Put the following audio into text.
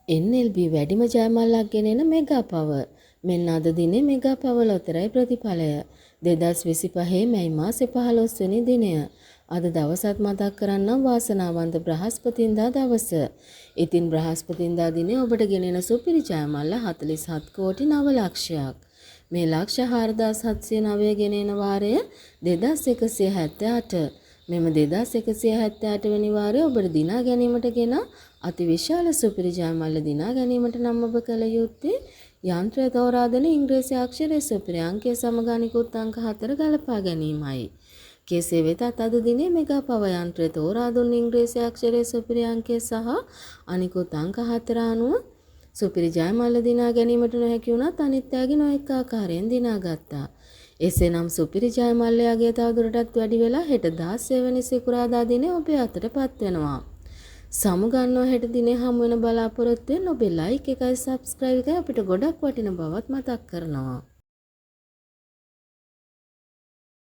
NLB වැඩිම ජයමල්ලක් ගෙනෙන mega power. මෙන්න අද දිනේ මෙගා පවර් ලොතරැයි ප්‍රතිඵලය. 2025 මැයි මාසේ 15 වෙනි දිනය. අද දවසත් මතක් කරන්නම් වාසනාවන්ත බ්‍රහස්පතින්දා දවස. ඉතින් බ්‍රහස්පතින්දා දිනේ ඔබට ගෙනෙන සුපිරි ජයමල්ල 47 කෝටි 9 ලක්ෂයක්. මේ ලක්ෂ 4709 ගෙනෙන වාරය 2178. මෙම 2178 වෙනි වාරය ඔබට දිනා ගැනීමට ගෙන අතිවිශාල සුපිරි ජයමල්ල දිනා ගැනීමට නම් ඔබ කළ යුත්තේ යන්ත්‍රය තෝරා දෙන ඉංග්‍රීසි අක්ෂරයේ සුපිරි අංකය සමග අනිකුත් අංක 4 ගලපා ගැනීමයි. කෙසේ වෙතත් අද දිනේ මෙගා පවර් යන්ත්‍රය තෝරා දුන් ඉංග්‍රීසි අක්ෂරයේ සුපිරි අංකය සහ අනිකුත් අංක 4 අනුව සුපිරි ජයමල්ල දිනා ගැනීමට නොහැකි වුණත් අනිත්‍යගේ නොඑක ආකාරයෙන් දිනා ගත්තා. එසේනම් සුපිරි ජයමල්ලයාගේ තවදුරටත් වැඩි වෙලා හෙට 16 වෙනි සිකුරාදා දිනේ ඔබේ අතටපත් වෙනවා. සමුගන්නවා හෙට දිනේ හමු වෙන බලාපොරොත්තු වෙන ඔබේ ලයික් එකයි සබ්ස්ක්‍රයිබ් එකයි අපිට ගොඩක් වටින බවත් මතක් කරනවා.